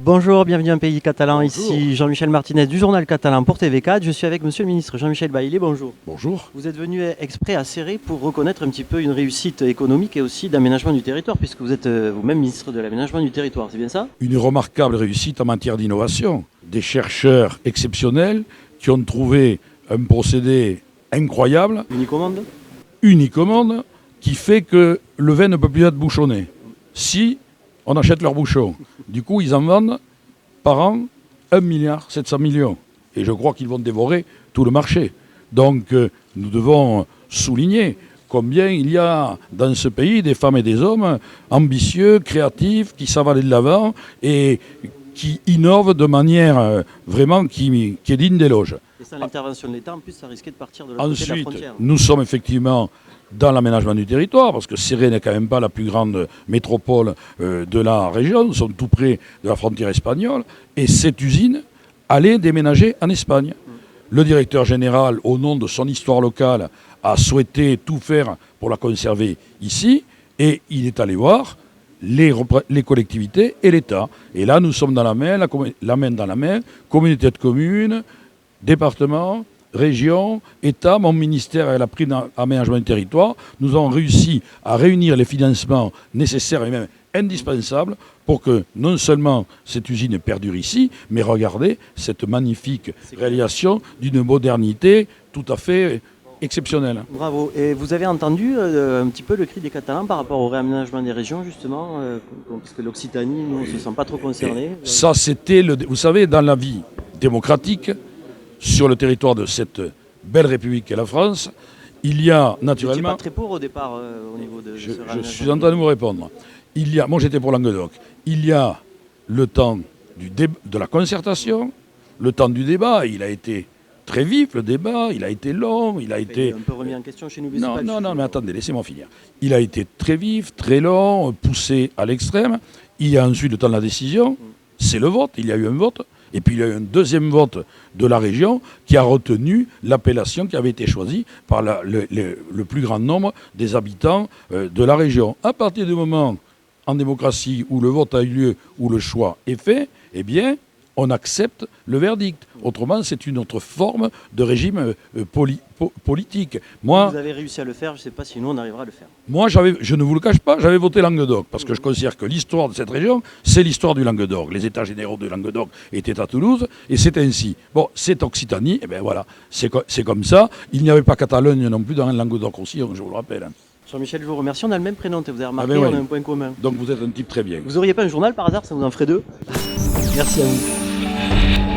Bonjour, bienvenue en pays catalan. Bonjour. Ici Jean-Michel Martinez du journal catalan pour TV4. Je suis avec monsieur le ministre Jean-Michel Bailly. Bonjour. Bonjour. Vous êtes venu exprès à Serré pour reconnaître un petit peu une réussite économique et aussi d'aménagement du territoire, puisque vous êtes vous-même ministre de l'aménagement du territoire, c'est bien ça? Une remarquable réussite en matière d'innovation. Des chercheurs exceptionnels qui ont trouvé un procédé incroyable, Unique au monde? unique au monde, qui fait que le vin ne peut plus être bouchonné. Si on achète leurs bouchons. Du coup, ils en vendent par an 1,7 milliard. Et je crois qu'ils vont dévorer tout le marché. Donc, nous devons souligner combien il y a dans ce pays des femmes et des hommes ambitieux, créatifs, qui savent aller de l'avant et qui innovent de manière vraiment qui est digne d'éloge. Et sans l'intervention de l'État, en plus, ça risquait de partir de l'autre côté de la Ensuite, frontière. nous sommes effectivement dans l'aménagement du territoire, parce que Serré n'est quand même pas la plus grande métropole de la région. Nous sommes tout près de la frontière espagnole. Et cette usine allait déménager en Espagne. Le directeur général, au nom de son histoire locale, a souhaité tout faire pour la conserver ici. Et il est allé voir les collectivités et l'État. Et là, nous sommes dans la main dans la main, communauté de communes, département, région, État, mon ministère et la prise d'aménagement du territoire, nous avons réussi à réunir les financements nécessaires et même indispensables pour que non seulement cette usine perdure ici, mais regardez cette magnifique réalisation d'une modernité tout à fait exceptionnelle. Bravo. Et vous avez entendu un petit peu le cri des Catalans par rapport au réaménagement des régions, justement, parce que l'Occitanie, nous, on ne se sent pas trop concernés. Ça, c'était vous savez, dans la vie démocratique, sur le territoire de cette belle République qu'est la France, il y a Vous naturellement... n'étiez pas très pour au départ au niveau de ce Je réaménagement. suis en train de vous répondre. Moi j'étais pour Languedoc. Il y a le temps de la concertation, le temps du débat. Il a été très vif, le débat, il a été long, il a été... Un peu remis en question chez nous. Non, mais attendez, laissez-moi finir. Il a été très vif, très long, poussé à l'extrême. Il y a ensuite le temps de la décision, c'est le vote, il y a eu un vote. Et puis il y a eu un deuxième vote de la région qui a retenu l'appellation qui avait été choisie par le plus grand nombre des habitants de la région. À partir du moment, en démocratie, où le vote a eu lieu, où le choix est fait, eh bien, on accepte le verdict. Autrement, c'est une autre forme de régime politique. Moi, vous avez réussi à le faire, je ne sais pas si nous on arrivera à le faire. Moi, je ne vous le cache pas, j'avais voté Languedoc, parce que je considère que l'histoire de cette région, c'est l'histoire du Languedoc. Les états généraux du Languedoc étaient à Toulouse, et c'est ainsi. Bon, c'est Occitanie, et bien voilà, c'est comme ça. Il n'y avait pas Catalogne non plus dans le Languedoc aussi, je vous le rappelle. Jean-Michel, je vous remercie, on a le même prénom, vous avez remarqué, oui. on a un point commun. Donc vous êtes un type très bien. Vous auriez pas un journal par hasard, ça vous en ferait deux? Merci à vous.